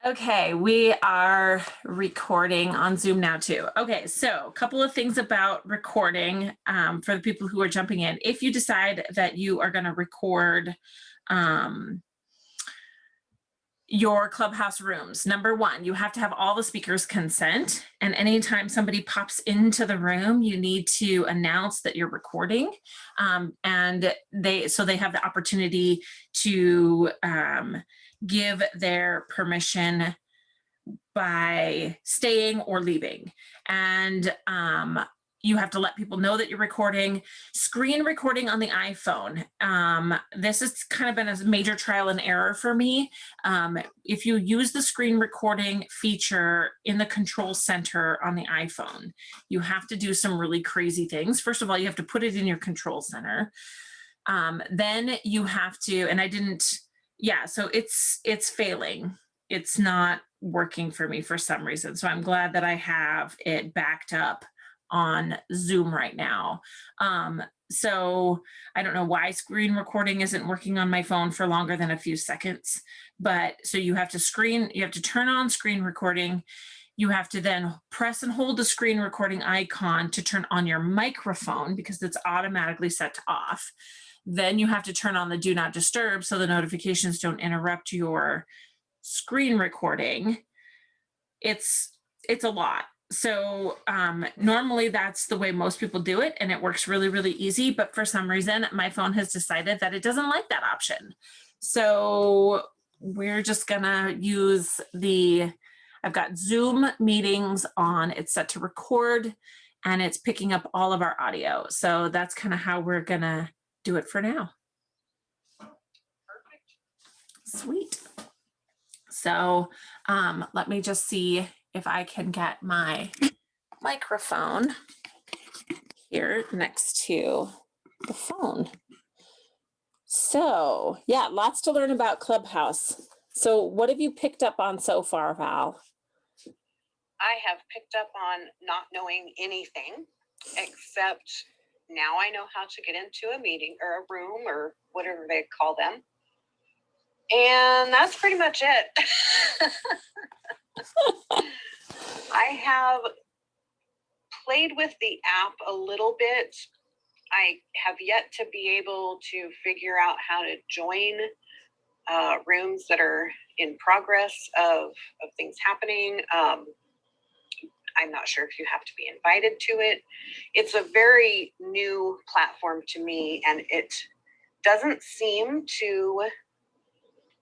Okay, we are recording on Zoom now too. Okay, so a couple of things about recording for the people who are jumping in. If you decide that you are going to record your Clubhouse rooms, number one, you have to have all the speakers consent. And anytime somebody pops into the room, you need to announce that you're recording. And they have the opportunity to give their permission by staying or leaving. And you have to let people know that you're recording. Screen recording on the iPhone. This has kind of been a major trial and error for me. If you use the screen recording feature in the control center on the iPhone, you have to do some really crazy things. First of all, you have to put it in your control center. Then you have to, and I didn't, so it's failing. It's not working for me for some reason. So I'm glad that I have it backed up on Zoom right now. So I don't know why screen recording isn't working on my phone for longer than a few seconds, but so you have to turn on screen recording. You have to then press and hold the screen recording icon to turn on your microphone because it's automatically set to off. Then you have to turn on the do not disturb so the notifications don't interrupt your screen recording. It's a lot. So normally that's the way most people do it, and it works really, really easy. But for some reason, my phone has decided that it doesn't like that option. So we're just gonna use I've got Zoom meetings on. It's set to record, and it's picking up all of our audio. So that's kind of how we're gonna do it for now. Perfect. Sweet. So let me just see if I can get my microphone here next to the phone. So yeah, lots to learn about Clubhouse. So what have you picked up on so far, Val? I have picked up on not knowing anything, except now I know how to get into a meeting or a room or whatever they call them. And that's pretty much it. I have played with the app a little bit. I have yet to be able to figure out how to join rooms that are in progress of things happening. I'm not sure if you have to be invited to it. It's a very new platform to me, and it doesn't seem to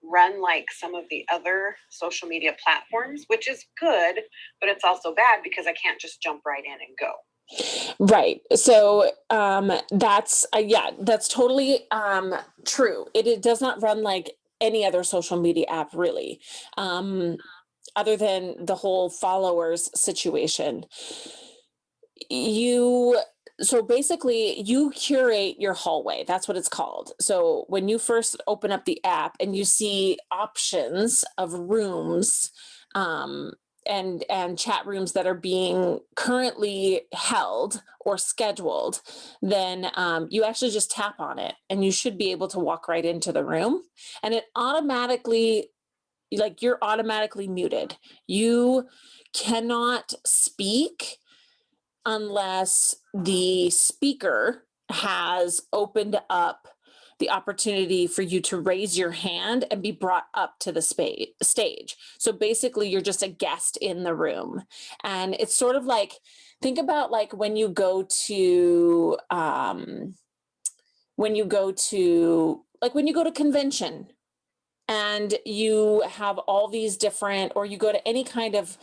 run like some of the other social media platforms, which is good, but it's also bad because I can't just jump right in and go. Right. So that's totally true. It does not run like any other social media app, really, other than the whole followers situation. So basically you curate your hallway. That's what it's called. So when you first open up the app and you see options of rooms, and chat rooms that are being currently held or scheduled, then you actually just tap on it and you should be able to walk right into the room, and it automatically, like, you're automatically muted. You cannot speak unless the speaker has opened up the opportunity for you to raise your hand and be brought up to the stage. So basically you're just a guest in the room. And it's sort of like, think about like when you go to convention, and you have all these different, or you go to any kind of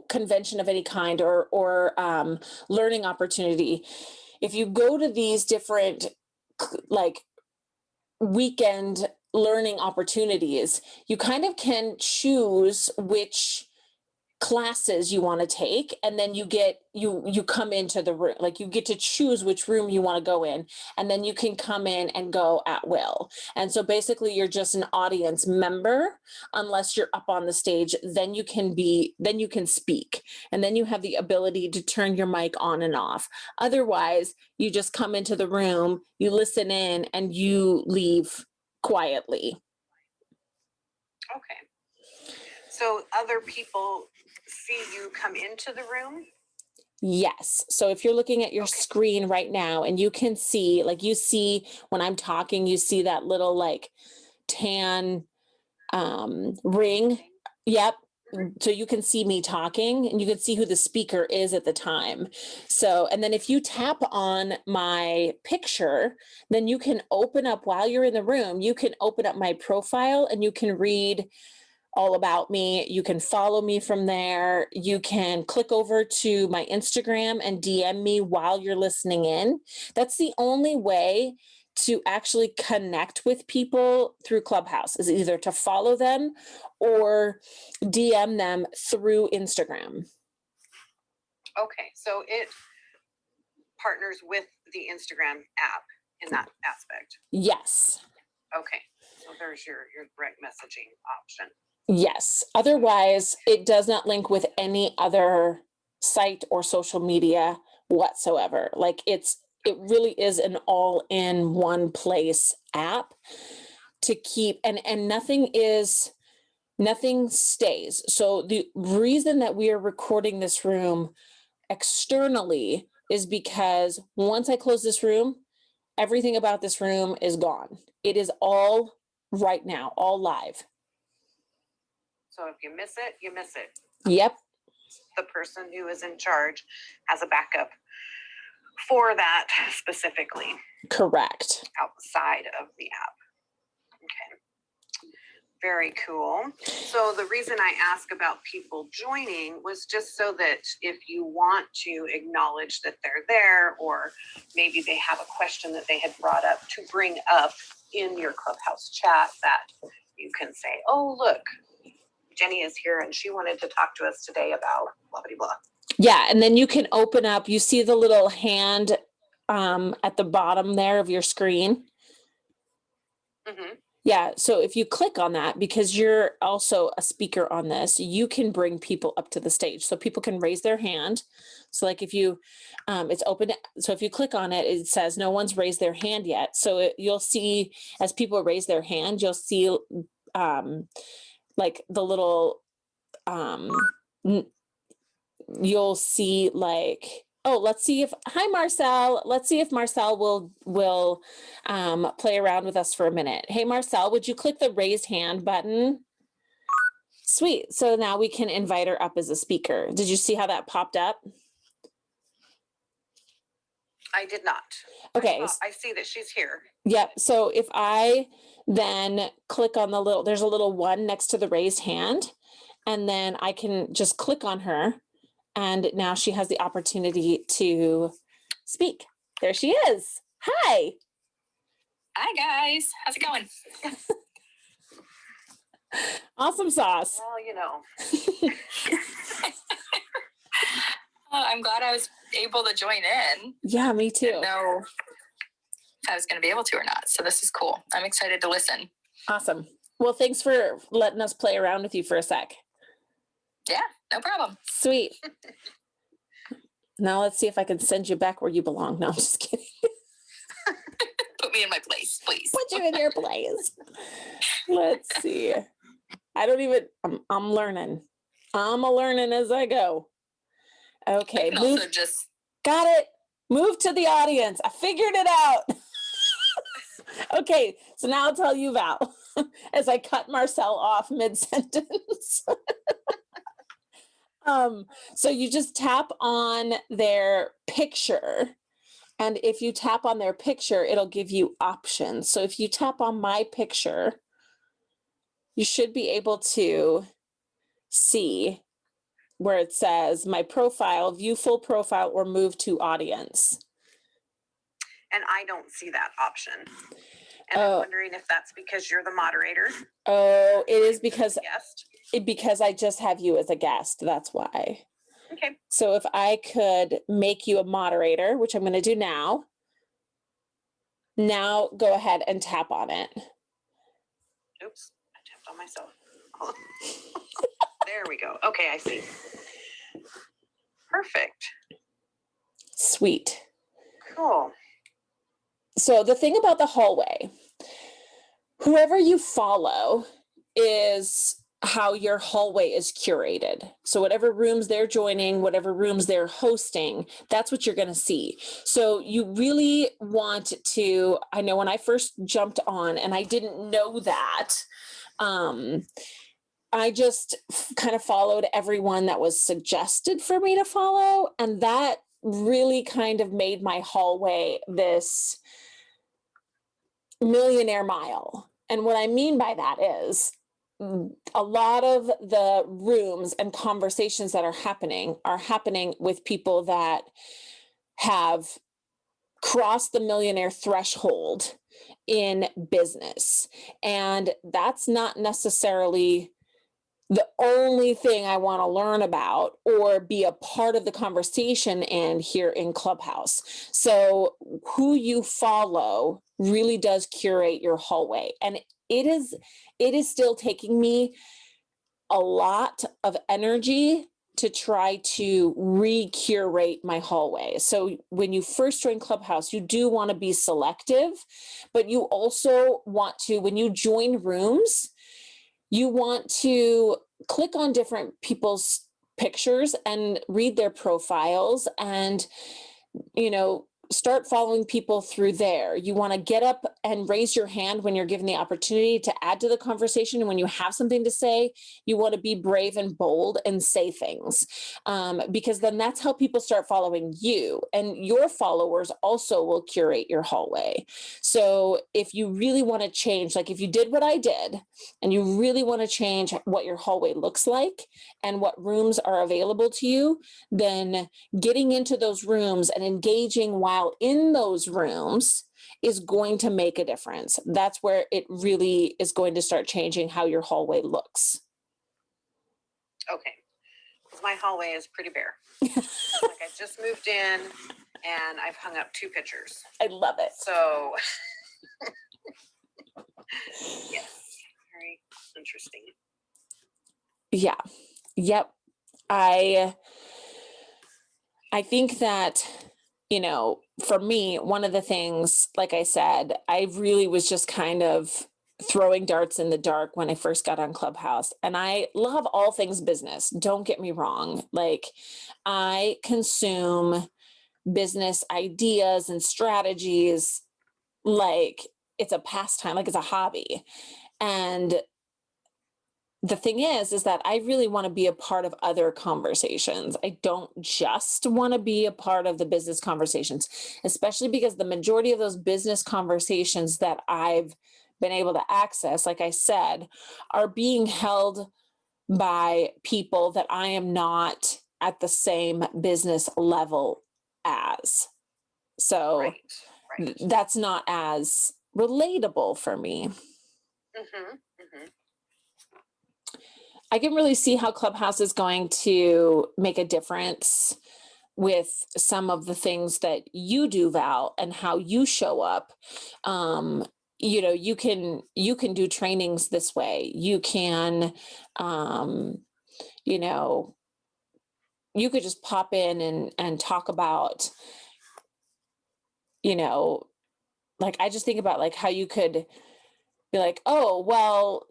convention of any kind, or learning opportunity. If you go to these different like weekend learning opportunities, you kind of can choose which classes you want to take, and then you come into the room, like you get to choose which room you want to go in, and then you can come in and go at will. And so basically you're just an audience member unless you're up on the stage. Then you can speak, and then you have the ability to turn your mic on and off. Otherwise you just come into the room, you listen in, and you leave quietly. Okay. So other people see you come into the room? Yes. So if you're looking at your screen right now and you can see, like you see when I'm talking, you see that little like tan ring. Yep. So you can see me talking and you can see who the speaker is at the time. So, and then if you tap on my picture, then you can open up while you're in the room, you can open up my profile and you can read all about me. You can follow me from there. You can click over to my Instagram and DM me while you're listening in. That's the only way to actually connect with people through Clubhouse, is either to follow them or DM them through Instagram. Okay, so it partners with the Instagram app in that aspect. Yes. Okay, so there's your direct messaging option. Yes. Otherwise, it does not link with any other site or social media whatsoever. Like it really is an all in one place app to keep, and nothing stays. So the reason that we are recording this room externally is because once I close this room, everything about this room is gone. It is all right now, all live. So if you miss it, you miss it. Yep. The person who is in charge has a backup for that specifically. Correct. Outside of the app. Okay. Very cool. So the reason I ask about people joining was just so that if you want to acknowledge that they're there, or maybe they have a question that they had brought up to bring up in your Clubhouse chat, that you can say, oh, look, Jenny is here and she wanted to talk to us today about blah, blah, blah. Yeah. And then you can open up, you see the little hand at the bottom there of your screen. Mm-hmm. Yeah. So if you click on that, because you're also a speaker on this, you can bring people up to the stage. So people can raise their hand. So like if you, it's open. So if you click on it, it says no one's raised their hand yet. So you'll see as people raise their hand, you'll see like the little, you'll see like, oh, let's see if, hi, Marcel. Let's see if Marcel will play around with us for a minute. Hey, Marcel, would you click the raised hand button? Sweet. So now we can invite her up as a speaker. Did you see how that popped up? I did not. Okay. I see that she's here. Yep. So if I then click on the little, there's a little one next to the raised hand, and then I can just click on her. And now she has the opportunity to speak. There she is. Hi. Hi, guys. How's it going? Awesome sauce. Well, you know. I'm glad I was able to join in. Yeah, me too. Didn't know if I was going to be able to or not. So this is cool. I'm excited to listen. Awesome. Well, thanks for letting us play around with you for a sec. Yeah, no problem. Sweet. Now let's see if I can send you back where you belong. No, I'm just kidding. Put me in my place, please. Put you in your place. Let's see. I don't even, I'm learning. I'm learning as I go. Okay. I can also just. Got it. Move to the audience. I figured it out. Okay. So now I'll tell you, Val, as I cut Marcel off mid-sentence. So you just tap on their picture. And if you tap on their picture, it'll give you options. So if you tap on my picture, you should be able to see where it says my profile, view full profile, or move to audience. And I don't see that option. And I'm wondering if that's because you're the moderator. Oh, it is because guest. Because I just have you as a guest. That's why. Okay. So if I could make you a moderator, which I'm going to do now. Now go ahead and tap on it. Oops, I tapped on myself. There we go. Okay, I see. Perfect. Sweet. Cool. So the thing about the hallway, whoever you follow is how your hallway is curated. So whatever rooms they're joining, whatever rooms they're hosting, that's what you're going to see. So you really want to, I know when I first jumped on and I didn't know that, I just kind of followed everyone that was suggested for me to follow. And that really kind of made my hallway this millionaire mile. And what I mean by that is a lot of the rooms and conversations that are happening with people that have crossed the millionaire threshold in business. And that's not necessarily the only thing I want to learn about or be a part of the conversation in here in Clubhouse. So who you follow really does curate your hallway. And it is still taking me a lot of energy to try to re-curate my hallway. So when you first join Clubhouse, you do want to be selective, but you also want to, when you join rooms, you want to click on different people's pictures and read their profiles and, start following people through there. You want to get up and raise your hand when you're given the opportunity to add to the conversation. And when you have something to say, you want to be brave and bold and say things, because then that's how people start following you. And your followers also will curate your hallway. So if you really want to change, like if you did what I did and you really want to change what your hallway looks like and what rooms are available to you, then getting into those rooms and engaging while in those rooms is going to make a difference. That's where it really is going to start changing how your hallway looks. Okay, because my hallway is pretty bare. Like I just moved in and I've hung up 2 pictures. I love it. So yes, very interesting. Yeah. Yep. I think that, for me, one of the things, like I said, I really was just kind of throwing darts in the dark when I first got on Clubhouse. And I love all things business. Don't get me wrong. Like I consume business ideas and strategies like it's a pastime, like it's a hobby. And the thing is that I really want to be a part of other conversations. I don't just want to be a part of the business conversations, especially because the majority of those business conversations that I've been able to access, like I said, are being held by people that I am not at the same business level as. So Right. That's not as relatable for me. Mm-hmm. Mm-hmm. I can really see how Clubhouse is going to make a difference with some of the things that you do, Val, and how you show up. You can do trainings this way. You can, you could just pop in and talk about, like, I just think about like how you could be like, oh, well,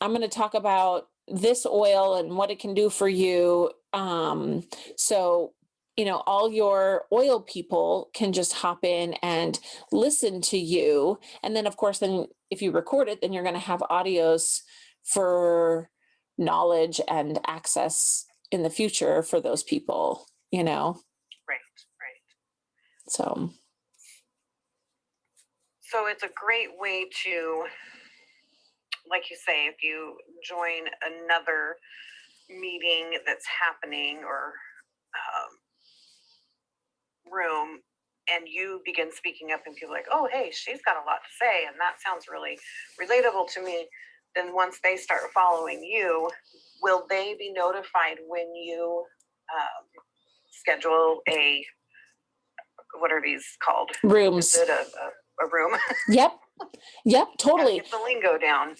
I'm going to talk about this oil and what it can do for you. So, all your oil people can just hop in and listen to you. And then of course, then if you record it, then you're going to have audios for knowledge and access in the future for those people, Right. So it's a great way to, like you say, if you join another meeting that's happening or room and you begin speaking up and people are like, oh, hey, she's got a lot to say and that sounds really relatable to me, then once they start following you, will they be notified when you schedule what are these called? rooms. Is it a room? Yep, totally. Get the lingo down.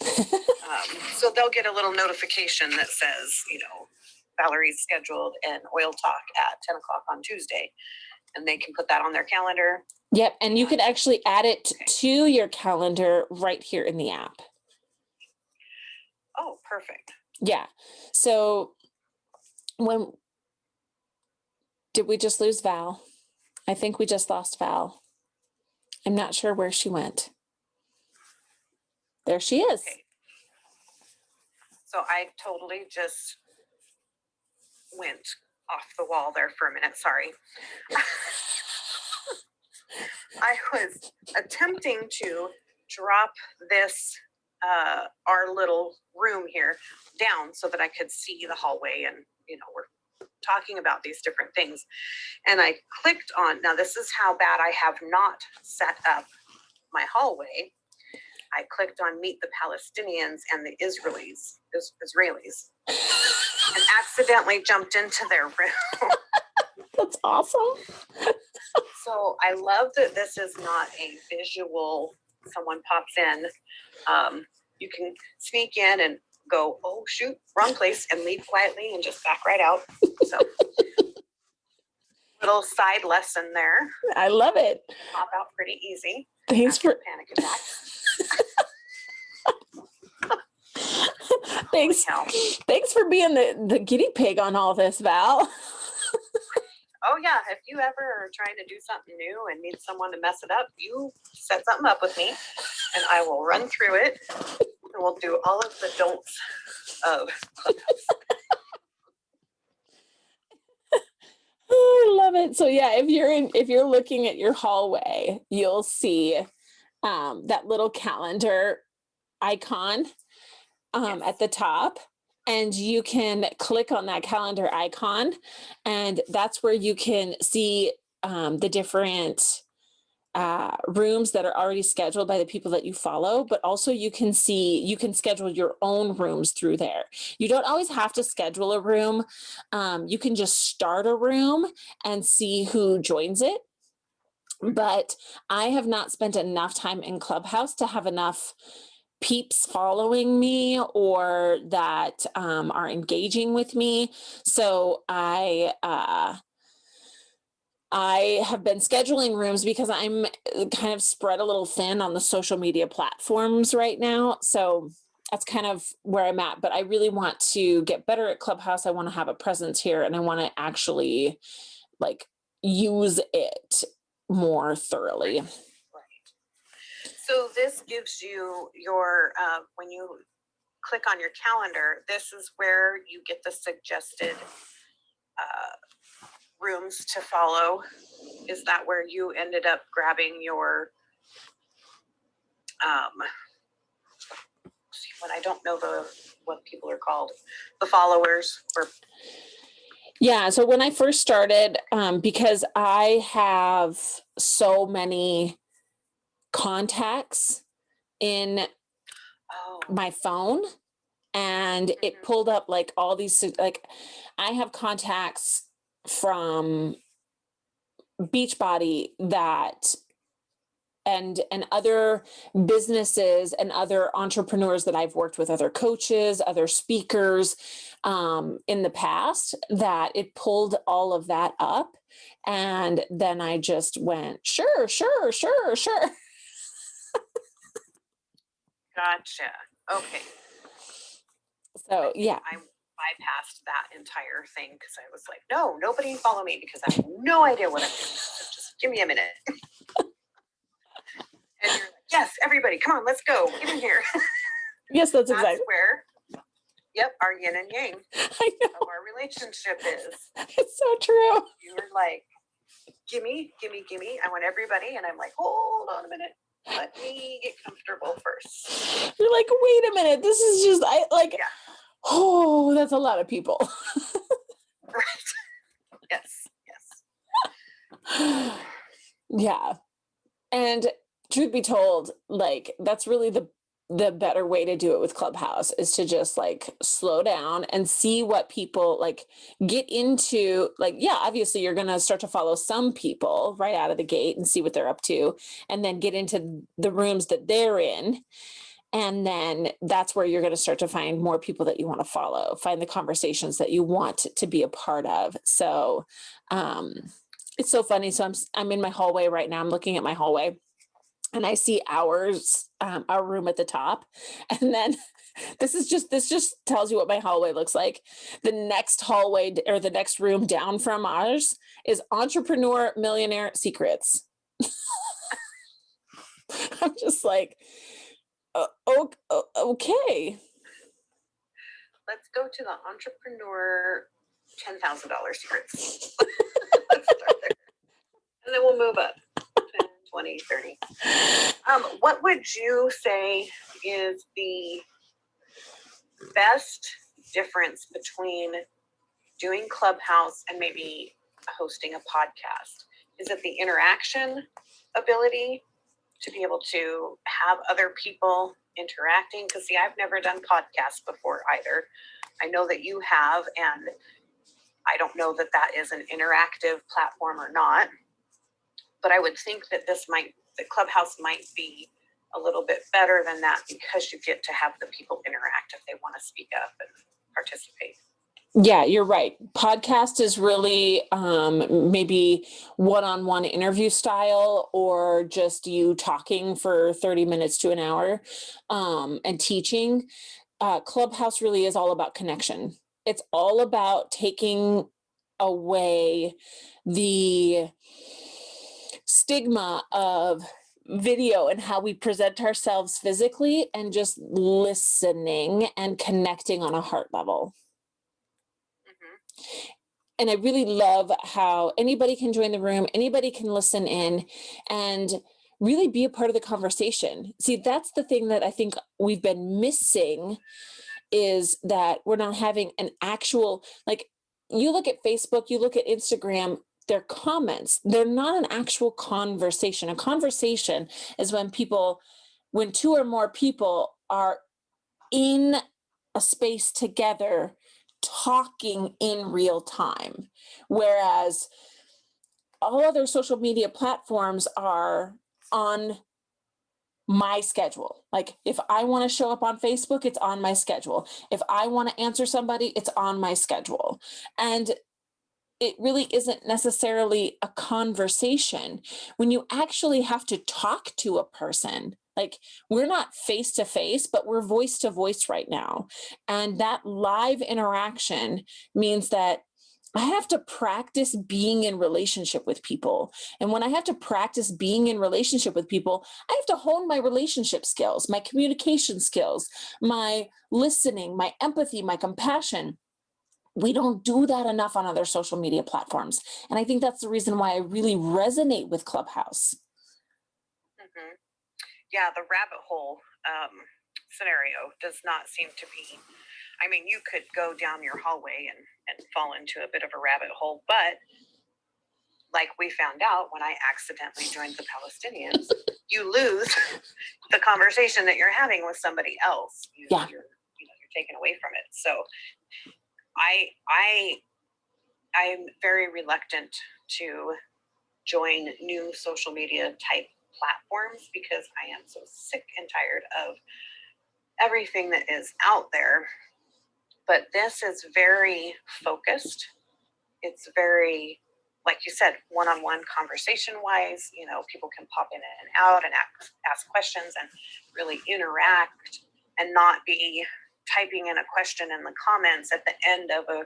So they'll get a little notification that says, Valerie's scheduled an oil talk at 10 o'clock on Tuesday, and they can put that on their calendar. Yep, and you can actually add it to your calendar right here in the app. perfect. Yeah. So did we just lose Val? I think we just lost Val. I'm not sure where she went. There she is. Okay. So I totally just went off the wall there for a minute. Sorry. I was attempting to drop this, our little room here down so that I could see the hallway, and, we're talking about these different things. And I clicked on, now this is how bad I have not set up my hallway. I clicked on Meet the Palestinians and the Israelis, and accidentally jumped into their room. That's awesome. So I love that this is not a visual, someone pops in. You can sneak in and go, oh, shoot, wrong place, and leave quietly and just back right out. So little side lesson there. I love it. Pop out pretty easy. Thanks for Panic attack. Thanks for being the guinea pig on all this, Val. Oh yeah, if you ever are trying to do something new and need someone to mess it up, you set something up with me and I will run through it and we'll do all of the don'ts of Clubhouse. Oh, I love it. So yeah, if you're looking at your hallway, you'll see that little calendar icon at the top. And you can click on that calendar icon, and that's where you can see the different rooms that are already scheduled by the people that you follow, but also you can schedule your own rooms through there. You don't always have to schedule a room. You can just start a room and see who joins it. But I have not spent enough time in Clubhouse to have enough peeps following me or that are engaging with me. So I have been scheduling rooms because I'm kind of spread a little thin on the social media platforms right now. So that's kind of where I'm at, but I really want to get better at Clubhouse. I want to have a presence here and I want to actually use it more thoroughly. So this gives you your, when you click on your calendar, this is where you get the suggested rooms to follow. Is that where you ended up grabbing your, when I don't know what people are called, the followers or. Yeah. So when I first started, because I have so many contacts in my phone, and it pulled up all these, I have contacts from Beachbody and other businesses and other entrepreneurs that I've worked with, other coaches, other speakers in the past, that it pulled all of that up. And then I just went, sure. Gotcha. Okay. So yeah. I bypassed that entire thing because I was like, no, nobody follow me because I have no idea what I'm doing. So just give me a minute. And you're like, yes, everybody, come on, let's go. Get in here. Yes, that's exactly where, our yin and yang of our relationship is. It's so true. You were like, gimme. I want everybody. And I'm like, hold on a minute. Let me get comfortable first. You're like, wait a minute. This is just, oh, that's a lot of people. Right. Yes. Yeah. And truth be told, that's really the better way to do it with Clubhouse, is to just slow down and see what people get into. Obviously you're going to start to follow some people right out of the gate and see what they're up to, and then get into the rooms that they're in. And then that's where you're going to start to find more people that you want to follow, find the conversations that you want to be a part of. So it's so funny. So I'm in my hallway right now. I'm looking at my hallway and I see our room at the top. And then This just tells you what my hallway looks like. The next hallway or the next room down from ours is entrepreneur millionaire secrets. I'm just like, okay. Let's go to the entrepreneur $10,000 secrets. Let's start there. And then we'll move up 10, 20, 30. What would you say is the best difference between doing Clubhouse and maybe hosting a podcast? Is it the interaction ability to be able to have other people interacting? Because see, I've never done podcasts before either. I know that you have, and I don't know that that is an interactive platform or not. But I would think that the Clubhouse might be a little bit better than that because you get to have the people interact if they want to speak up and participate. Yeah, you're right. Podcast is really maybe one-on-one interview style, or just you talking for 30 minutes to an hour and teaching. Clubhouse really is all about connection. It's all about taking away the stigma of video and how we present ourselves physically, and just listening and connecting on a heart level. And I really love how anybody can join the room, anybody can listen in and really be a part of the conversation. See, that's the thing that I think we've been missing, is that we're not having an actual, like, you look at Facebook, you look at Instagram, they're comments. They're not an actual conversation. A conversation is when two or more people are in a space together talking in real time. Whereas all other social media platforms are on my schedule. Like, if I want to show up on Facebook, it's on my schedule. If I want to answer somebody, it's on my schedule. And it really isn't necessarily a conversation. When you actually have to talk to a person, like, we're not face to face, but we're voice to voice right now. And that live interaction means that I have to practice being in relationship with people. And when I have to practice being in relationship with people, I have to hone my relationship skills, my communication skills, my listening, my empathy, my compassion. We don't do that enough on other social media platforms. And I think that's the reason why I really resonate with Clubhouse. Mm-hmm. Yeah, the rabbit hole scenario does not seem to be, I mean, you could go down your hallway and fall into a bit of a rabbit hole, but like we found out when I accidentally joined the Palestinians, you lose the conversation that you're having with somebody else. You're taken away from it. So I'm very reluctant to join new social media type platforms because I am so sick and tired of everything that is out there. But this is very focused. It's very, like you said, one-on-one conversation wise. People can pop in and out and ask questions and really interact, and not be typing in a question in the comments at the end of a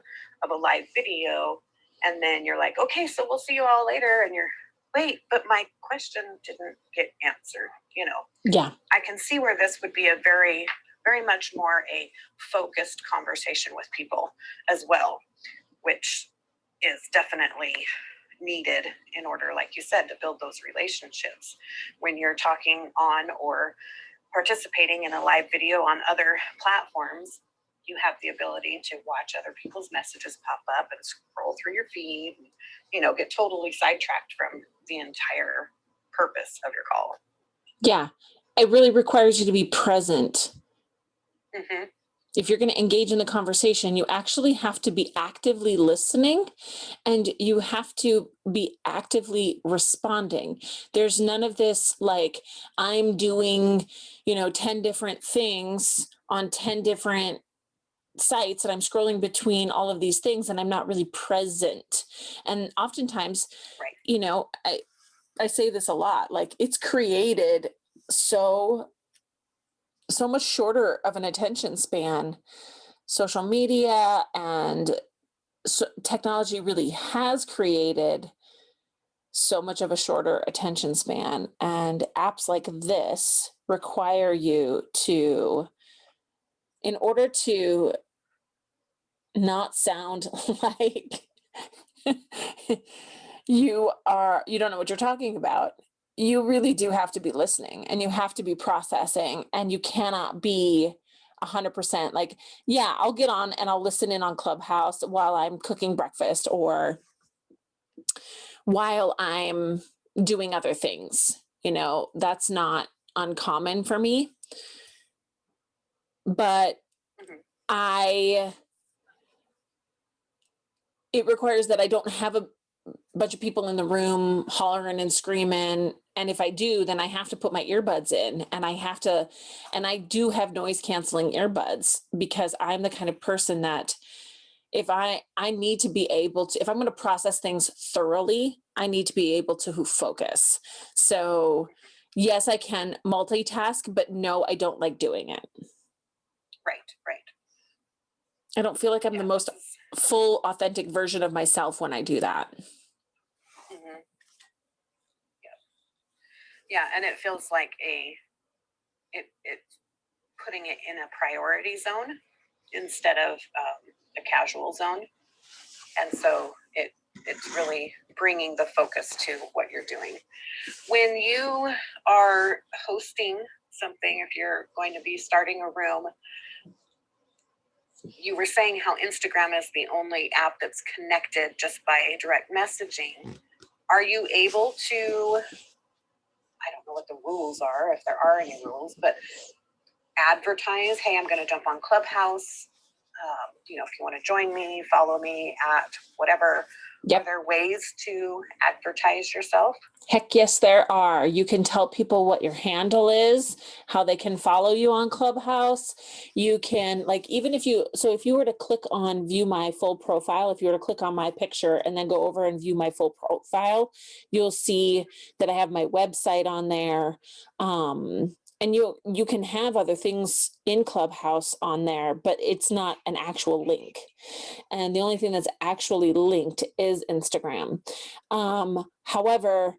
live video, and then you're like, okay, so we'll see you all later, and you're, wait, but my question didn't get answered. Yeah, I can see where this would be a very, very much more a focused conversation with people as well, which is definitely needed in order, like you said, to build those relationships. When you're talking on or participating in a live video on other platforms, you have the ability to watch other people's messages pop up and scroll through your feed, and, get totally sidetracked from the entire purpose of your call. Yeah, it really requires you to be present. Mm-hmm. If you're going to engage in the conversation, you actually have to be actively listening, and you have to be actively responding. There's none of this like, I'm doing, 10 different things on 10 different sites, and I'm scrolling between all of these things, and I'm not really present. And oftentimes, right. I say this a lot, like, it's created so so much shorter of an attention span. Social media and technology really has created so much of a shorter attention span, and apps like this require you to, in order to not sound like you don't know what you're talking about, you really do have to be listening, and you have to be processing, and you cannot be 100% like, yeah, I'll get on and I'll listen in on Clubhouse while I'm cooking breakfast or while I'm doing other things. That's not uncommon for me. But it requires that I don't have a bunch of people in the room hollering and screaming. And if I do, then I have to put my earbuds in, and I do have noise canceling earbuds, because I'm the kind of person that if I need to be able to, if I'm going to process things thoroughly, I need to be able to focus. So yes, I can multitask, but no, I don't like doing it. Right. I don't feel like I'm the most full, authentic version of myself when I do that. Mm-hmm. Yeah, and it feels like it's putting it in a priority zone instead of a casual zone, and so it's really bringing the focus to what you're doing. When you are hosting something, if you're going to be starting a room, you were saying how Instagram is the only app that's connected just by direct messaging. Are you able to, I don't know what the rules are, if there are any rules, but advertise, hey, I'm going to jump on Clubhouse. If you want to join me, follow me at whatever. Yep. Are there ways to advertise yourself? Heck yes, there are. You can tell people what your handle is, how they can follow you on Clubhouse. You can, if you were to click on view my full profile, if you were to click on my picture and then go over and view my full profile, you'll see that I have my website on there. And you can have other things in Clubhouse on there, but it's not an actual link. And the only thing that's actually linked is Instagram. However,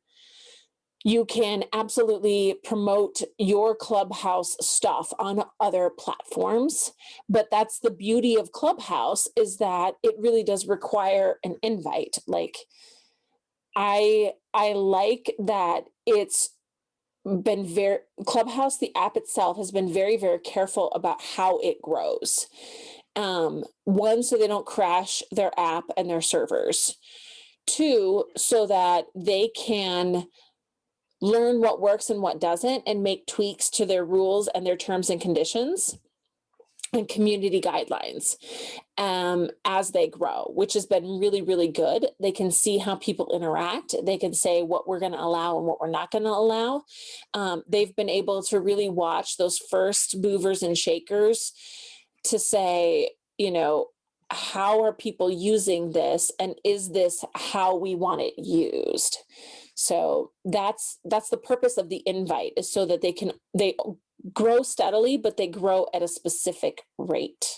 you can absolutely promote your Clubhouse stuff on other platforms, but that's the beauty of Clubhouse, is that it really does require an invite. I like that it's been Clubhouse, the app itself, has been very, very careful about how it grows. One, so they don't crash their app and their servers. Two, so that they can learn what works and what doesn't and make tweaks to their rules and their terms and conditions and community guidelines as they grow, which has been really, really good. They can see how people interact. They can say what we're going to allow and what we're not going to allow. They've been able to really watch those first movers and shakers to say, how are people using this, and is this how we want it used? So that's the purpose of the invite, is so that they grow steadily, but they grow at a specific rate.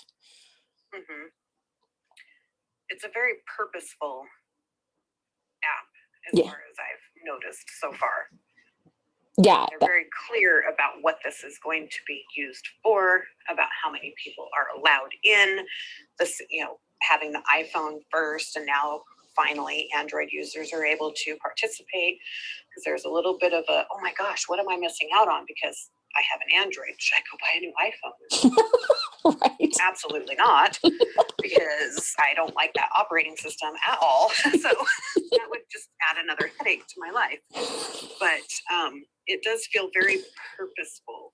Mm-hmm. It's a very purposeful app, as far as I've noticed so far. Yeah. They're very clear about what this is going to be used for, about how many people are allowed in, this, having the iPhone first, and now finally Android users are able to participate, because there's a little bit of a, oh my gosh, what am I missing out on because I have an Android? Should I go buy a new iPhone? Right. Absolutely not, because I don't like that operating system at all. So that would just add another headache to my life. But it does feel very purposeful,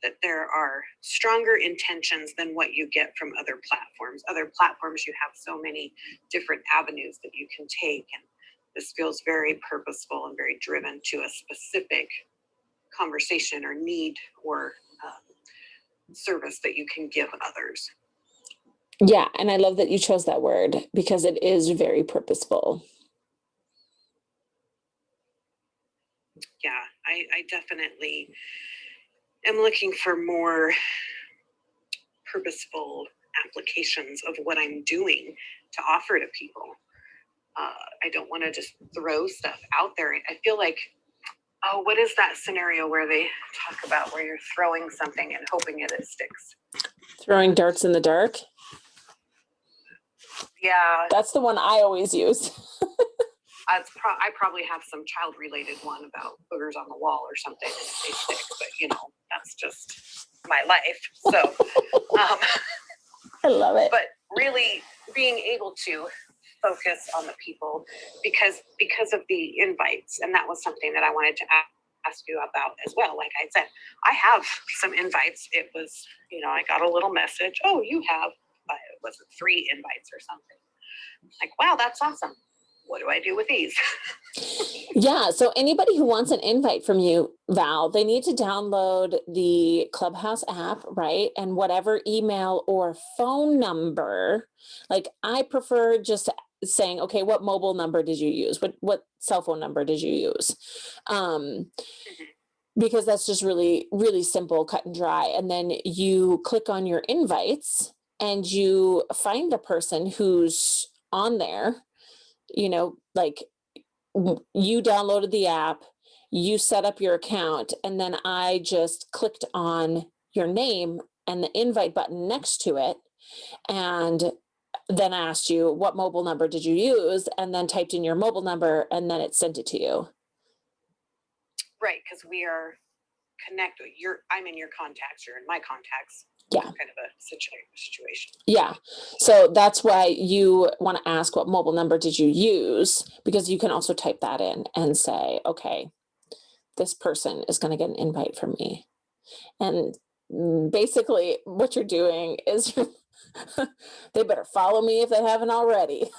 that there are stronger intentions than what you get from other platforms. Other platforms, you have so many different avenues that you can take, and this feels very purposeful and very driven to a specific conversation or need or service that you can give others. Yeah, and I love that you chose that word, because it is very purposeful. Yeah, I definitely am looking for more purposeful applications of what I'm doing to offer to people. I don't want to just throw stuff out there. I feel like, oh, what is that scenario where they talk about where you're throwing something and hoping it sticks? Throwing darts in the dark. Yeah. That's the one I always use. I probably have some child-related one about boogers on the wall or something. They stick, but you know, that's just my life. So, I love it. but really being able to focus on the people because of the invites, and that was something that I wanted to ask you about as well. Like I said, I have some invites. It was, you know, I got a little message. Oh, you have, was it 3 invites or something? Like, wow, that's awesome. What do I do with these? Yeah. So anybody who wants an invite from you, Val, they need to download the Clubhouse app, right? And whatever email or phone number, like I prefer just saying, okay, what mobile number did you use? What cell phone number did you use? Because that's just really, really simple, cut and dry. And then you click on your invites and you find the person who's on there, you know, like you downloaded the app, you set up your account, and then I just clicked on your name and the invite button next to it. And then I asked you, what mobile number did you use? And then typed in your mobile number and then it sent it to you. Right, because we are connected. I'm in your contacts, you're in my contacts. Yeah. Kind of a situation. Yeah. So that's why you want to ask what mobile number did you use, because you can also type that in and say, okay, this person is going to get an invite from me. And basically what you're doing is they better follow me if they haven't already.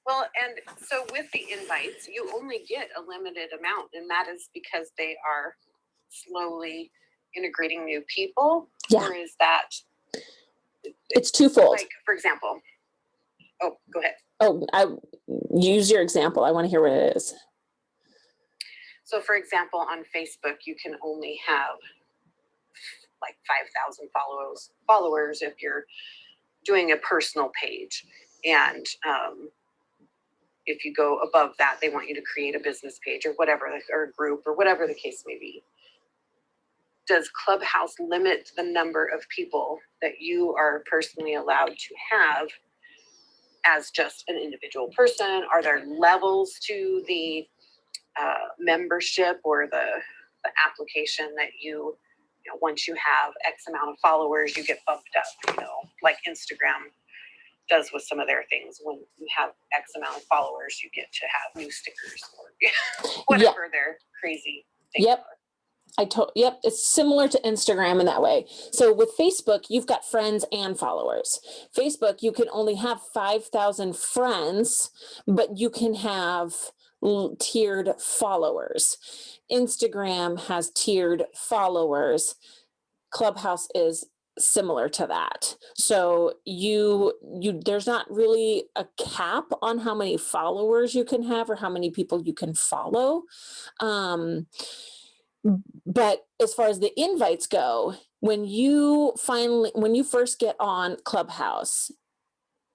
Well, and so with the invites, you only get a limited amount, and that is because they are slowly integrating new people. Yeah. Or is that? It's twofold. Like, for example, oh, go ahead. Oh, I use your example. I want to hear what it is. So for example, on Facebook, you can only have like 5,000 followers if you're doing a personal page. And if you go above that, they want you to create a business page or whatever, or a group or whatever the case may be. Does Clubhouse limit the number of people that you are personally allowed to have as just an individual person? Are there levels to the membership or the application that you know, once you have X amount of followers, you get bumped up, you know, like Instagram does with some of their things. When you have X amount of followers, you get to have new stickers or whatever their crazy things Yep. are. Yep, it's similar to Instagram in that way. So with Facebook, you've got friends and followers. Facebook, you can only have 5,000 friends, but you can have tiered followers. Instagram has tiered followers. Clubhouse is similar to that. So there's not really a cap on how many followers you can have or how many people you can follow. But as far as the invites go, when you first get on Clubhouse,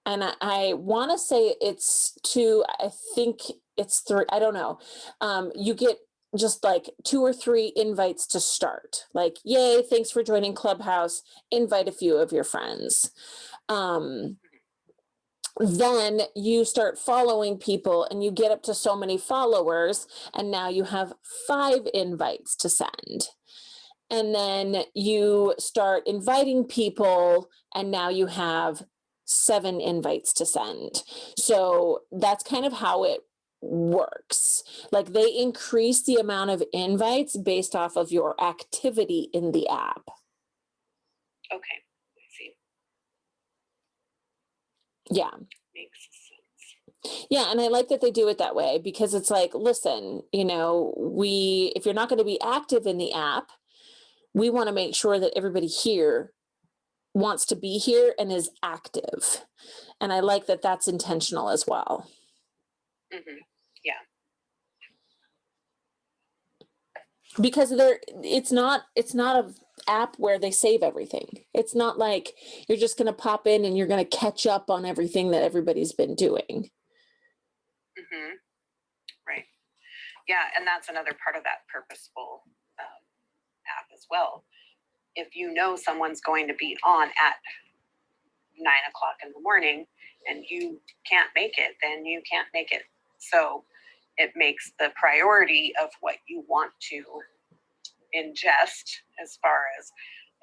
and I want to say it's 2, I think it's 3, I don't know. You get just like 2 or 3 invites to start. Like, yay, thanks for joining Clubhouse. Invite a few of your friends. Then you start following people and you get up to so many followers, and now you have 5 invites to send. And then you start inviting people, and now you have 7 invites to send. So that's kind of how it works. Like they increase the amount of invites based off of your activity in the app. Okay, I see. Yeah. Makes sense. Yeah, and I like that they do it that way, because it's like, listen, you know, if you're not going to be active in the app, we want to make sure that everybody here wants to be here and is active. And I like that that's intentional as well. Mm-hmm. Yeah. because it's not a app where they save everything. It's not like you're just going to pop in and you're going to catch up on everything that everybody's been doing. Mm-hmm. Right. Yeah. And that's another part of that purposeful app as well. If you know someone's going to be on at 9 o'clock in the morning and you can't make it, then you can't make it. So it makes the priority of what you want to ingest as far as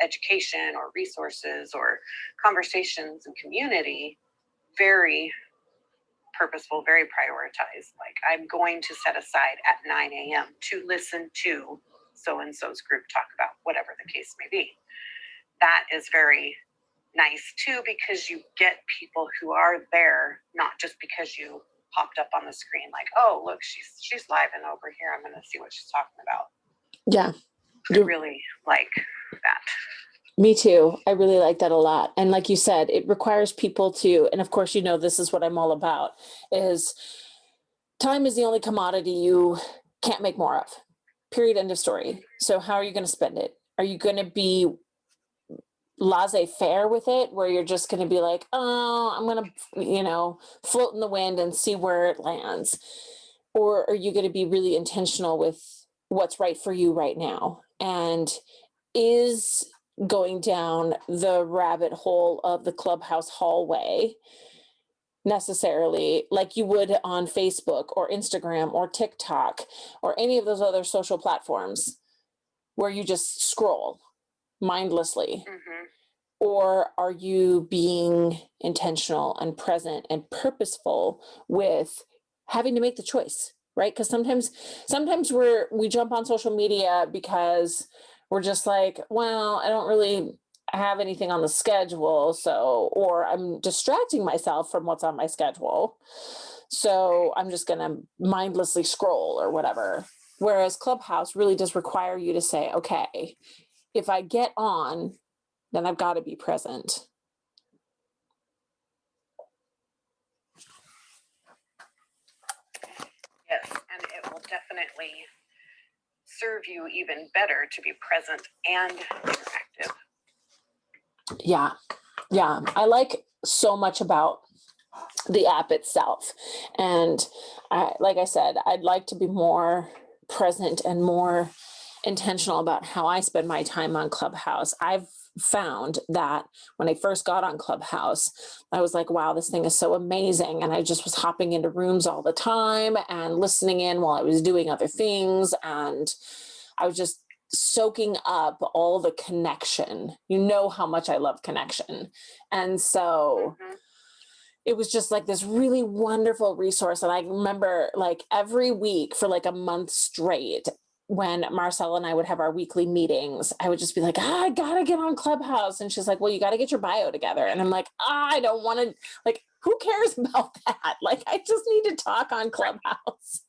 education or resources or conversations and community very purposeful, very prioritized. Like, I'm going to set aside at 9 a.m. to listen to so-and-so's group talk about whatever the case may be. That is very nice too, because you get people who are there, not just because you popped up on the screen like, oh, look, she's live and over here, I'm going to see what she's talking about. Yeah. I really like that. Me too. I really like that a lot. And like you said, it requires people to, and of course, this is what I'm all about, is time is the only commodity you can't make more of. Period. End of story. So how are you going to spend it? Are you going to be laissez-faire with it, where you're just going to be like, oh, I'm going to, float in the wind and see where it lands? Or are you going to be really intentional with what's right for you right now? And is going down the rabbit hole of the Clubhouse hallway necessarily like you would on Facebook or Instagram or TikTok or any of those other social platforms where you just scroll mindlessly? Mm-hmm. Or are you being intentional and present and purposeful with having to make the choice, right? Because sometimes we jump on social media because we're just like, well, I don't really have anything on the schedule, or I'm distracting myself from what's on my schedule, so I'm just gonna mindlessly scroll or whatever. Whereas Clubhouse really does require you to say, okay, if I get on, then I've got to be present. Yes, and it will definitely serve you even better to be present and interactive. Yeah. I like so much about the app itself. And like I said, I'd like to be more present and more intentional about how I spend my time on Clubhouse. I've found that when I first got on Clubhouse, I was like, wow, this thing is so amazing. And I just was hopping into rooms all the time and listening in while I was doing other things. And I was just soaking up all the connection. You know how much I love connection. And so it was just like this really wonderful resource. And I remember like every week for like a month straight, when Marcella and I would have our weekly meetings, I would just be like, I gotta get on Clubhouse. And she's like, well, you gotta get your bio together. And I'm like, I don't want to, like, who cares about that? Like, I just need to talk on Clubhouse.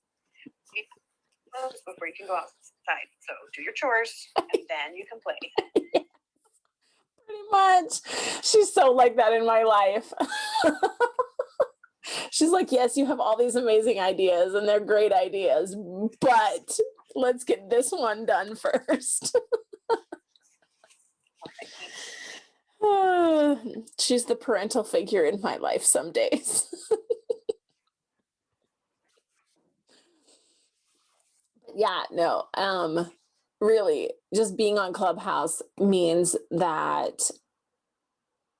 Before you can go outside. So do your chores and then you can play. Pretty much. She's so like that in my life. She's like, yes, you have all these amazing ideas and they're great ideas, but let's get this one done first. She's the parental figure in my life some days. Yeah, no, really, just being on Clubhouse means that,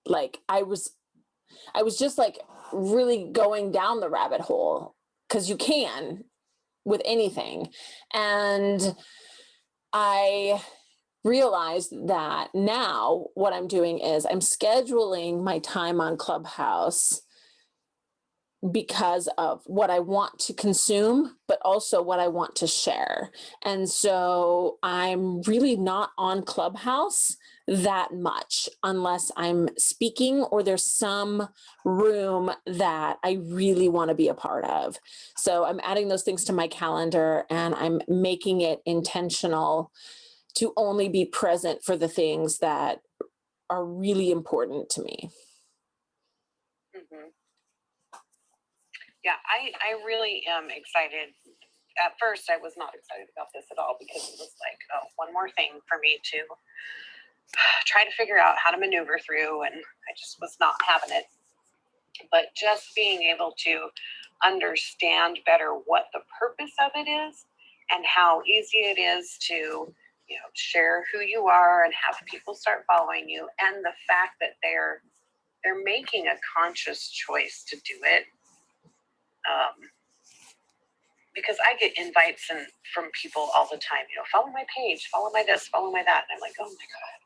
like, I was just like really going down the rabbit hole, because you can with anything. And I realized that now what I'm doing is I'm scheduling my time on Clubhouse because of what I want to consume, but also what I want to share. And so I'm really not on Clubhouse that much unless I'm speaking or there's some room that I really want to be a part of. So I'm adding those things to my calendar and I'm making it intentional to only be present for the things that are really important to me. Mm-hmm. Yeah, I really am excited at first I was not excited about this at all, because it was like, oh, one more thing for me to try to figure out how to maneuver through, and I just was not having it. But just being able to understand better what the purpose of it is and how easy it is to, you know, share who you are and have people start following you, and the fact that they're making a conscious choice to do it. Because I get invites from people all the time, you know, follow my page, follow my this, follow my that. And I'm like, oh my God,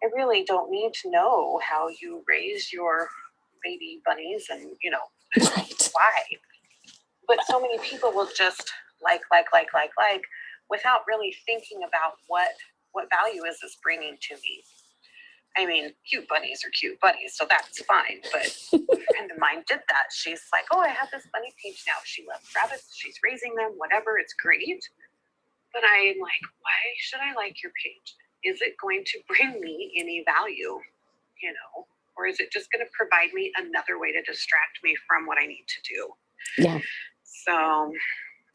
I really don't need to know how you raise your baby bunnies and, you know, Right. why. But so many people will just like, without really thinking about what value is this bringing to me. I mean, cute bunnies are cute bunnies, so that's fine. But a friend of mine did that. She's like, oh, I have this bunny page now. She loves rabbits. She's raising them, whatever. It's great. But I'm like, why should I like your page? Is it going to bring me any value, you know? Or is it just going to provide me another way to distract me from what I need to do? Yeah. So,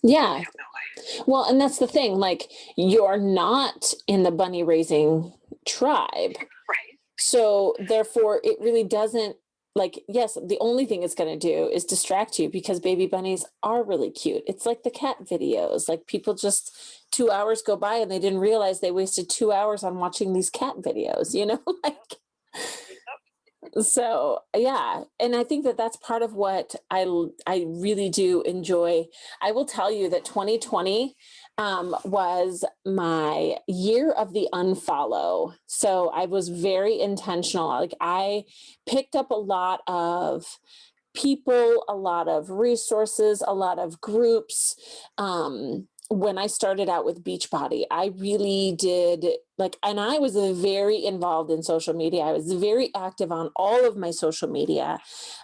yeah. I don't know. Well, and that's the thing, like, you're not in the bunny raising tribe. Right. So therefore it really doesn't, like, yes, the only thing it's going to do is distract you, because baby bunnies are really cute. It's like the cat videos, like people just 2 hours go by and they didn't realize they wasted 2 hours on watching these cat videos, you know, like, so yeah. And I think that that's part of what I really do enjoy. I will tell you that 2020 was my year of the unfollow. So I was very intentional. Like, I picked up a lot of people, a lot of resources, a lot of groups. When I started out with Beachbody, I really did, like, and I was very involved in social media. I was very active on all of my social media.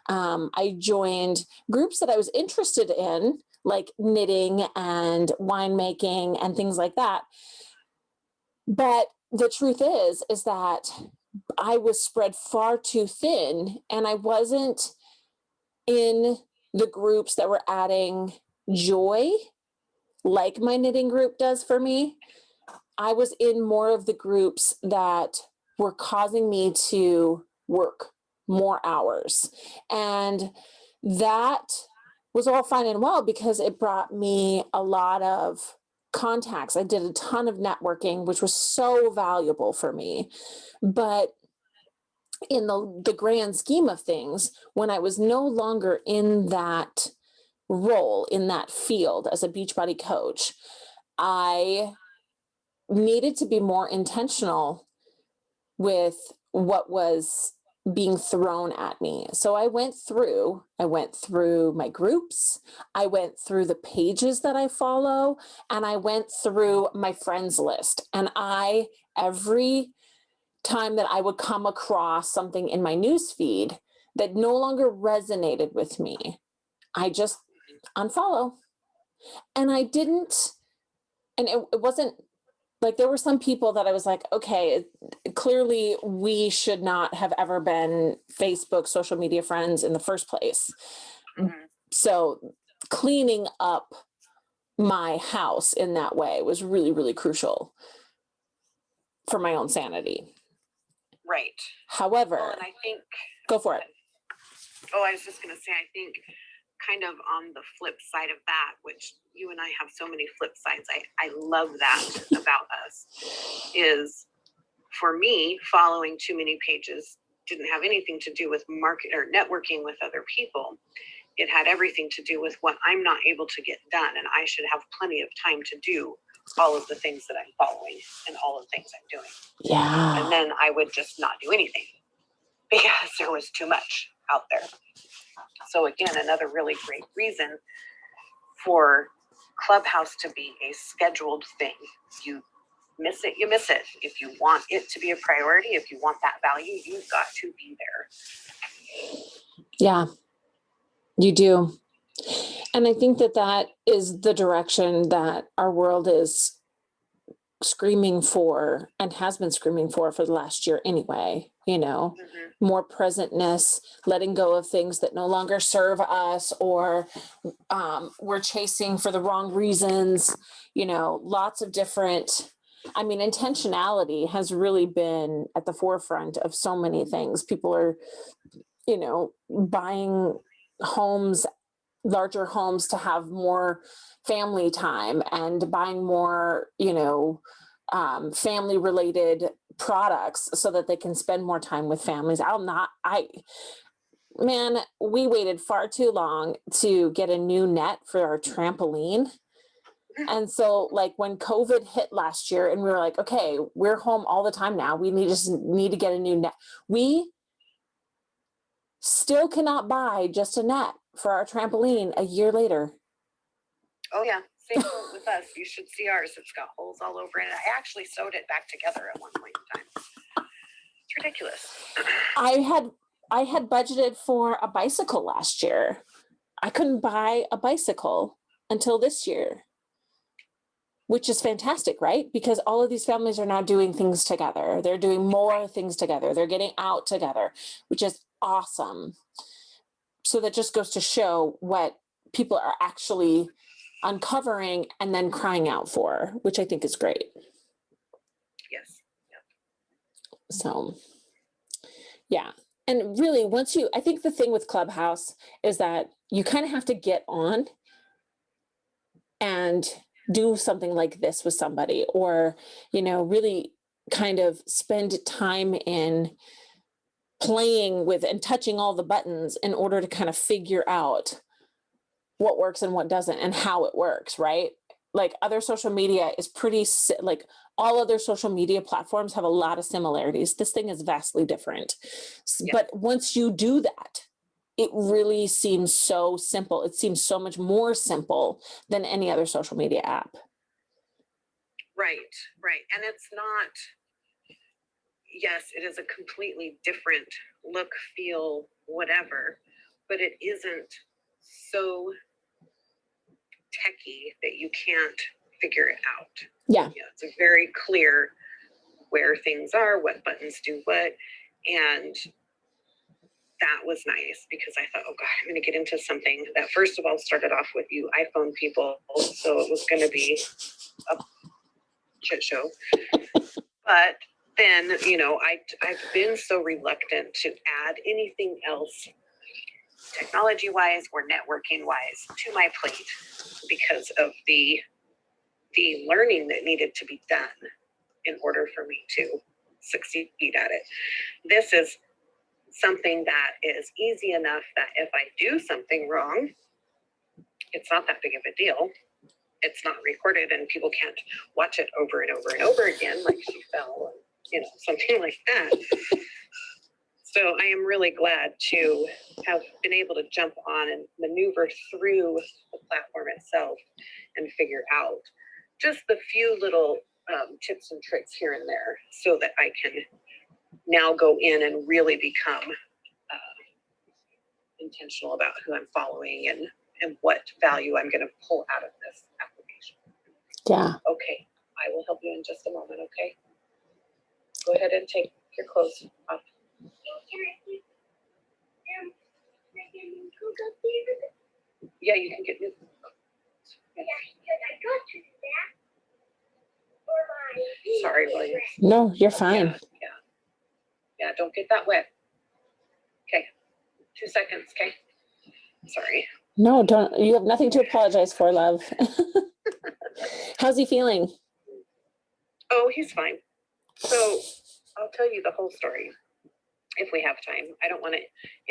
I joined groups that I was interested in, like knitting and winemaking and things like that. But the truth is that I was spread far too thin, and I wasn't in the groups that were adding joy like my knitting group does for me. I was in more of the groups that were causing me to work more hours. And that was all fine and well, because it brought me a lot of contacts. I did a ton of networking, which was so valuable for me. But in the grand scheme of things, when I was no longer in that role, in that field as a Beachbody coach, I needed to be more intentional with what was being thrown at me. So I went through my groups, I went through the pages that I follow, and I went through my friends list. And every time that I would come across something in my newsfeed that no longer resonated with me, I just unfollow. And I didn't, and it wasn't like, there were some people that I was like, okay, clearly we should not have ever been Facebook social media friends in the first place. Mm-hmm. So cleaning up my house in that way was really, really crucial for my own sanity. Right. However, Well, and I think, go for it. oh, I was just going to say, I think kind of on the flip side of that, which you and I have so many flip sides, I love that about us, is for me, following too many pages didn't have anything to do with market or networking with other people. It had everything to do with what I'm not able to get done, and I should have plenty of time to do all of the things that I'm following and all of the things I'm doing. Yeah. And then I would just not do anything because there was too much out there. So again, another really great reason for Clubhouse to be a scheduled thing. You miss it, you miss it. If you want it to be a priority, if you want that value, you've got to be there. Yeah, you do. And I think that is the direction that our world is screaming for and has been screaming for the last year anyway, you know, more presentness, letting go of things that no longer serve us, or we're chasing for the wrong reasons, you know, lots of different, I mean, intentionality has really been at the forefront of so many things. People are, you know, buying homes, larger homes to have more family time, and buying more, you know, family related products so that they can spend more time with families. Man, we waited far too long to get a new net for our trampoline. And so like when COVID hit last year and we were like, okay, we're home all the time now, we just need to get a new net. We still cannot buy just a net for our trampoline a year later. Oh yeah, same with us. You should see ours. It's got holes all over it. I actually sewed it back together at one point in time. It's ridiculous. I had budgeted for a bicycle last year. I couldn't buy a bicycle until this year, which is fantastic, right? Because all of these families are now doing things together. They're doing more things together. They're getting out together, which is awesome. So that just goes to show what people are actually uncovering and then crying out for, which I think is great. Yes. Yep. So, yeah. And really, I think the thing with Clubhouse is that you kind of have to get on and do something like this with somebody, or, you know, really kind of spend time in playing with and touching all the buttons in order to kind of figure out what works and what doesn't and how it works, right? Like other social media is like all other social media platforms have a lot of similarities. This thing is vastly different. Yeah. But once you do that, it really seems so simple. It seems so much more simple than any other social media app. Right. And it's not, yes, it is a completely different look, feel, whatever, but it isn't so techie that you can't figure it out. Yeah. It's a very clear where things are, what buttons do what. And that was nice because I thought, oh God, I'm going to get into something that first of all started off with you iPhone people. So it was going to be a shit show. But then, you know, I've been so reluctant to add anything else technology wise or networking wise to my plate because of the learning that needed to be done in order for me to succeed at it. This is something that is easy enough that if I do something wrong, it's not that big of a deal. It's not recorded and people can't watch it over and over and over again, like she fell, you know, something like that. So I am really glad to have been able to jump on and maneuver through the platform itself and figure out just the few little tips and tricks here and there so that I can now go in and really become intentional about who I'm following and what value I'm going to pull out of this application. Yeah. Okay. I will help you in just a moment. Okay. Go ahead and take your clothes off. Yeah, you can get new. Sorry, William. No, you're fine. Yeah, don't get that wet. Okay. 2 seconds, okay? Sorry. No, don't. You have nothing to apologize for, love. How's he feeling? Oh, he's fine. So I'll tell you the whole story if we have time. I don't want to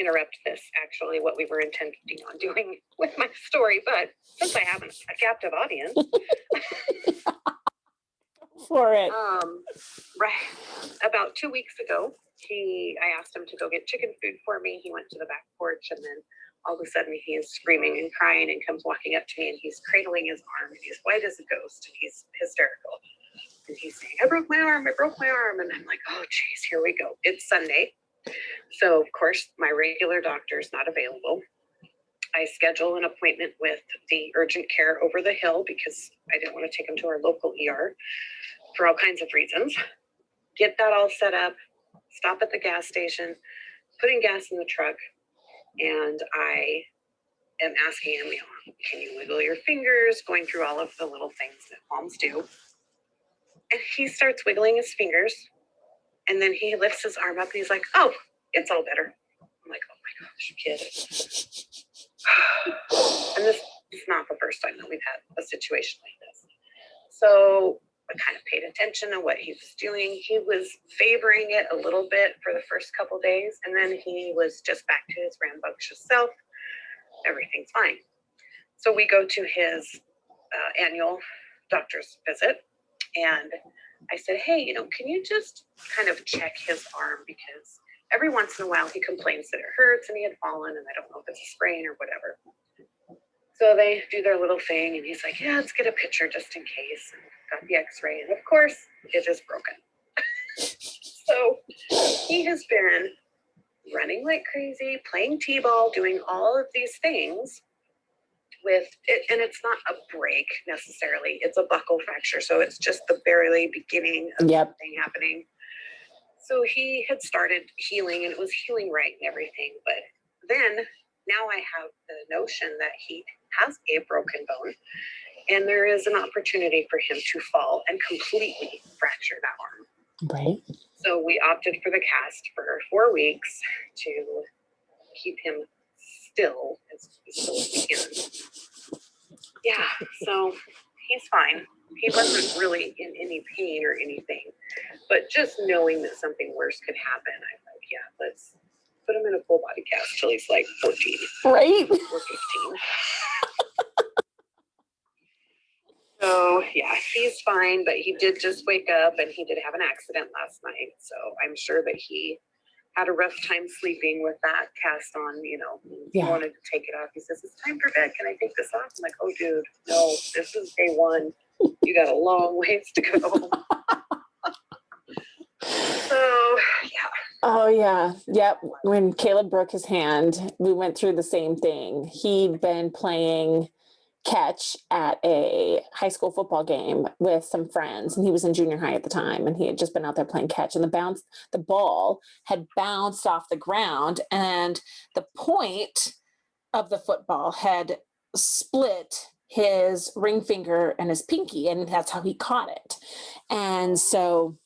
interrupt this, actually, what we were intending on doing with my story, but since I have a captive audience. For it. Right. About 2 weeks ago, I asked him to go get chicken food for me. He went to the back porch and then all of a sudden he is screaming and crying and comes walking up to me and he's cradling his arm and he's white as a ghost and he's hysterical. And he's saying, I broke my arm. And I'm like, oh, geez, here we go. It's Sunday. So, of course, my regular doctor is not available. I schedule an appointment with the urgent care over the hill because I didn't want to take him to our local ER. for all kinds of reasons. Get that all set up, stop at the gas station, putting gas in the truck, and I am asking him, can you wiggle your fingers, going through all of the little things that moms do. And he starts wiggling his fingers, and then he lifts his arm up and he's like, oh, it's all better. I'm like, oh my gosh, kid. And this is not the first time that we've had a situation like this. So I kind of paid attention to what he was doing. He was favoring it a little bit for the first couple days, and then he was just back to his rambunctious self. Everything's fine. So we go to his annual doctor's visit, and I said, hey, can you just kind of check his arm, because every once in a while he complains that it hurts and he had fallen, and I don't know if it's a sprain or whatever. So they do their little thing, and he's like, yeah, let's get a picture just in case. And got the x-ray, and of course it is broken. So he has been running like crazy, playing t-ball, doing all of these things with it, and it's not a break necessarily, it's a buckle fracture, so it's just the barely beginning of something happening. So he had started healing, and it was healing right and everything, but then now I have the notion that he has a broken bone, and there is an opportunity for him to fall and completely fracture that arm. Right. So we opted for the cast for 4 weeks to keep him still as we can. Yeah, so he's fine. He wasn't really in any pain or anything, but just knowing that something worse could happen, I'm like, yeah, let's put him in a full body cast till he's like 14. Right. Or 15. So yeah, he's fine, but he did just wake up, and he did have an accident last night. So I'm sure that he had a rough time sleeping with that cast on, He wanted to take it off. He says, it's time for bed. Can I take this off? I'm like, oh, dude, no, this is day one. You got a long ways to go. So, yeah. Oh, yeah. Yep. When Caleb broke his hand, we went through the same thing. He'd been playing catch at a high school football game with some friends, and he was in junior high at the time, and he had just been out there playing catch, and the ball had bounced off the ground, and the point of the football had split his ring finger and his pinky, and that's how he caught it. And so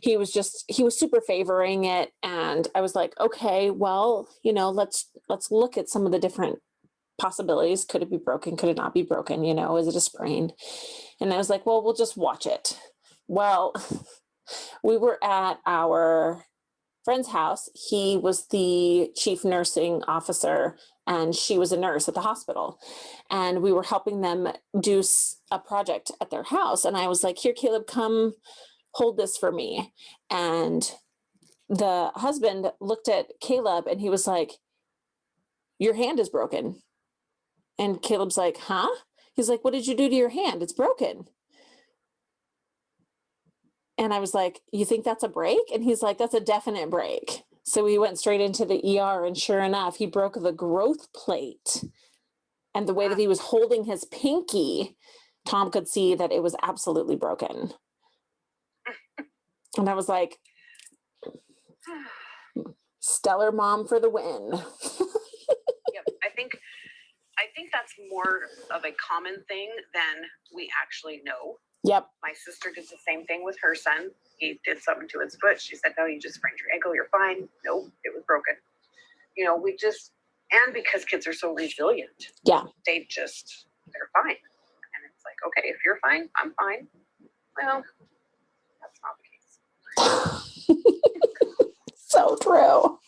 he was super favoring it, and I was like, okay, well, let's look at some of the different possibilities. Could it be broken? Could it not be broken? Is it a sprain? And I was like, well, we'll just watch it. Well, we were at our friend's house. He was the chief nursing officer, and she was a nurse at the hospital. And we were helping them do a project at their house. And I was like, here, Caleb, come hold this for me. And the husband looked at Caleb, and he was like, your hand is broken. And Caleb's like, huh? He's like, what did you do to your hand? It's broken. And I was like, you think that's a break? And he's like, that's a definite break. So we went straight into the ER, and sure enough, he broke the growth plate. And the way that he was holding his pinky, Tom could see that it was absolutely broken. And I was like, stellar mom for the win. Yep, I think that's more of a common thing than we actually know. Yep. My sister did the same thing with her son. He did something to his foot. She said, no, you just sprained your ankle. You're fine. Nope, it was broken. And because kids are so resilient. Yeah. They're fine. And it's like, okay, if you're fine, I'm fine. Well, that's not the case. So true.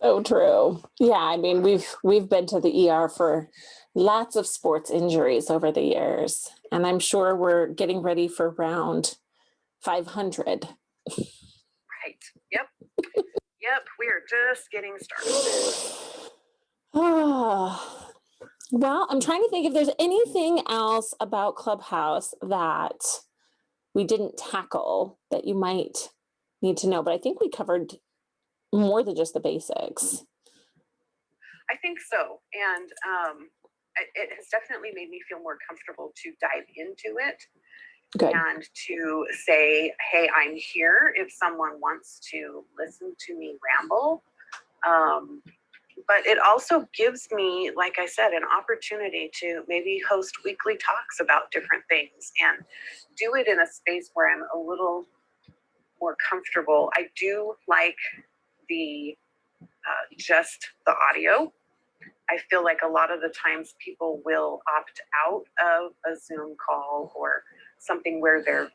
So true. Yeah, I mean, we've been to the ER for lots of sports injuries over the years, and I'm sure we're getting ready for round 500. Right. Yep. Yep. We are just getting started. Oh, well, I'm trying to think if there's anything else about Clubhouse that we didn't tackle that you might need to know, but I think we covered more than just the basics. I think so. And it has definitely made me feel more comfortable to dive into it. Good. and to say, hey, I'm here if someone wants to listen to me ramble. But it also gives me, like I said, an opportunity to maybe host weekly talks about different things and do it in a space where I'm a little more comfortable. I do like the just the audio. I feel like a lot of the times people will opt out of a Zoom call or something where they're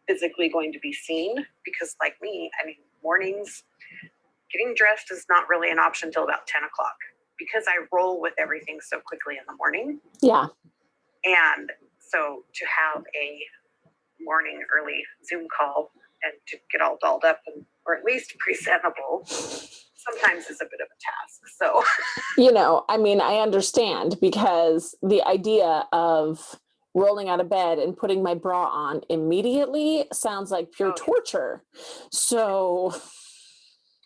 physically going to be seen because, like me, I mean, mornings, getting dressed is not really an option until about 10 o'clock because I roll with everything so quickly in the morning. Yeah. And so to have a morning early Zoom call and to get all dolled up and, or at least presentable sometimes is a bit of a task. So, You know, I mean, I understand because the idea of rolling out of bed and putting my bra on immediately sounds like pure torture. So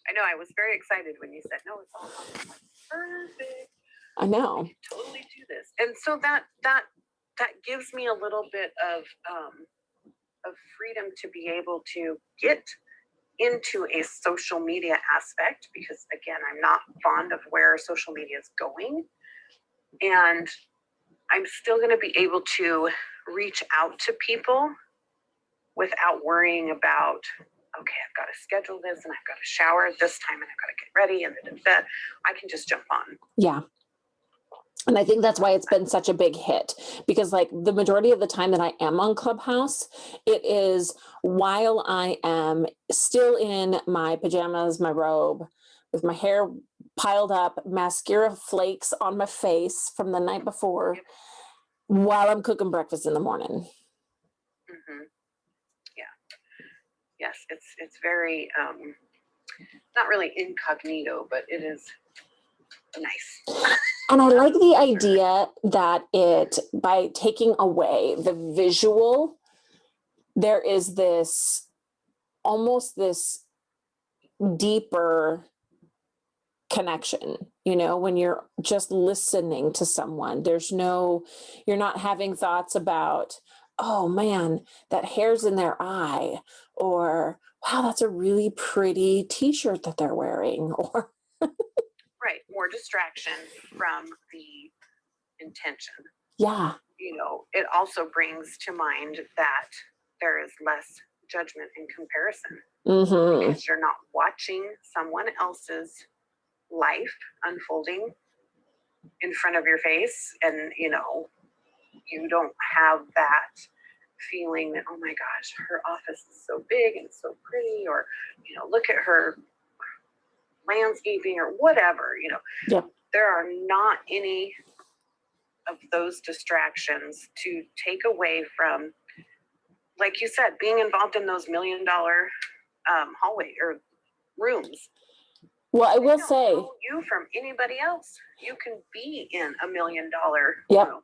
I know I was very excited when you said, no, it's all fine. Like, perfect. I know. We can totally do this. And so that gives me a little bit of freedom to be able to get into a social media aspect because, again, I'm not fond of where social media is going. And I'm still going to be able to reach out to people without worrying about, okay, I've got to schedule this and I've got to shower at this time and I've got to get ready and then I can just jump on. Yeah. And I think that's why it's been such a big hit because like the majority of the time that I am on Clubhouse, it is while I am still in my pajamas, my robe, with my hair piled up, mascara flakes on my face from the night before, while I'm cooking breakfast in the morning. Mm-hmm. Yeah. Yes, it's very, not really incognito, but it is nice. And I like the idea that it, by taking away the visual, there is this, almost this deeper connection, you know, when you're just listening to someone, you're not having thoughts about, oh man, that hair's in their eye, or wow, that's a really pretty t-shirt that they're wearing, or right, more distraction from the intention. yeah. You know, it also brings to mind that there is less judgment and comparison because you're not watching someone else's life unfolding in front of your face, and you know, you don't have that feeling that, oh my gosh, her office is so big and so pretty, or you know, look at her landscaping or whatever, you know. Yep. There are not any of those distractions to take away from, like you said, being involved in those $1 million hallway or rooms. Well, I will say, you from anybody else, you can be in $1 million room.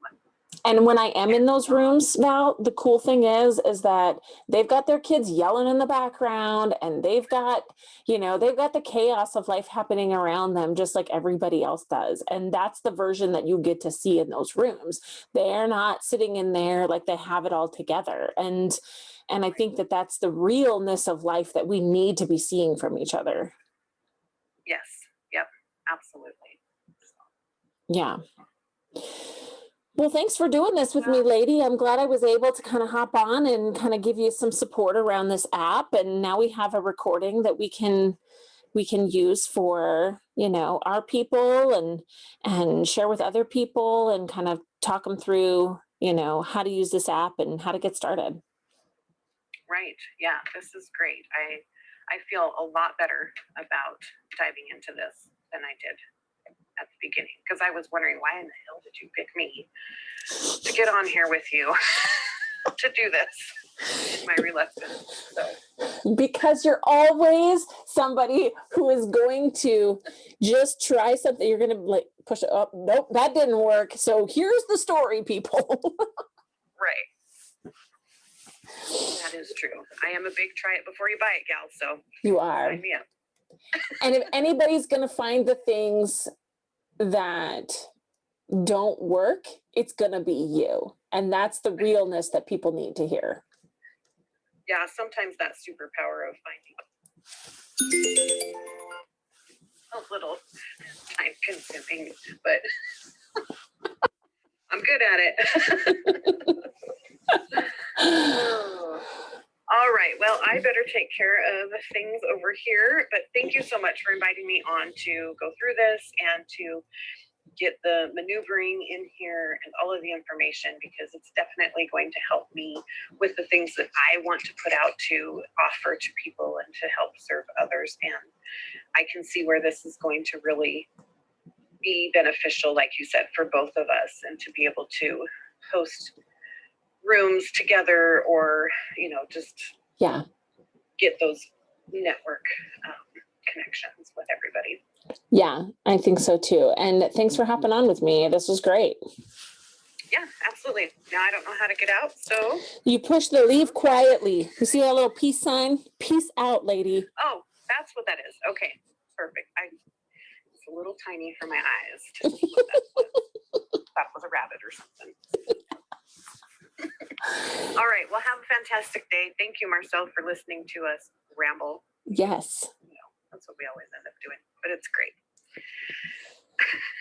And when I am in those rooms now, the cool thing is that they've got their kids yelling in the background, and they've got the chaos of life happening around them, just like everybody else does. And that's the version that you get to see in those rooms. They're not sitting in there like they have it all together. And I think that that's the realness of life that we need to be seeing from each other. Yes. Yep. Absolutely. Yeah. Well, thanks for doing this with me, lady. I'm glad I was able to kind of hop on and kind of give you some support around this app. And now we have a recording that we can use for, you know, our people and share with other people and kind of talk them through, you know, how to use this app and how to get started. Right. Yeah, this is great. I feel a lot better about diving into this than I did at the beginning, because I was wondering, why in the hell did you pick me to get on here with you to do this in my reluctance? So. Because you're always somebody who is going to just try something. You're going to like push it up. Nope, that didn't work. So here's the story, people. Right. That is true. I am a big try it before you buy it gal. So you are. Sign me up. And if anybody's going to find the things that don't work, it's going to be you. And that's the realness that people need to hear. Yeah, sometimes that superpower of finding a little time consuming, but I'm good at it. Oh. All right, well, I better take care of things over here, but thank you so much for inviting me on to go through this and to get the maneuvering in here and all of the information, because it's definitely going to help me with the things that I want to put out to offer to people and to help serve others. And I can see where this is going to really be beneficial, like you said, for both of us, and to be able to host rooms together, or, you know, just get those network connections with everybody. Yeah, I think so too. And thanks for hopping on with me. This was great. Yeah, absolutely. Now I don't know how to get out, so. You push the leave quietly. You see that little peace sign? Peace out, lady. Oh, that's what that is. Okay, perfect. It's a little tiny for my eyes to see what that was. That was a rabbit or something. All right, well, have a fantastic day. Thank you, Marcel, for listening to us ramble. Yes. You know, that's what we always end up doing, but it's great.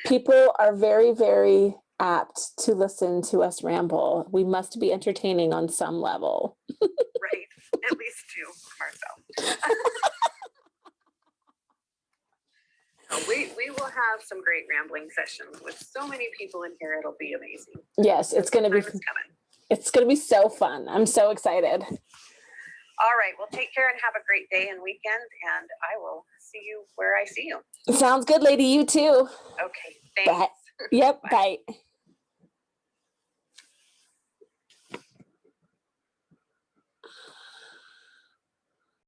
People are very, very apt to listen to us ramble. We must be entertaining on some level. Right, at least two, Marcel. We will have some great rambling sessions with so many people in here. It'll be amazing. Yes, it's going to be coming. It's going to be so fun. I'm so excited. All right. Well, take care and have a great day and weekend. And I will see you where I see you. Sounds good, lady. You too. Okay. Thanks. Bye. Yep. Bye. Bye.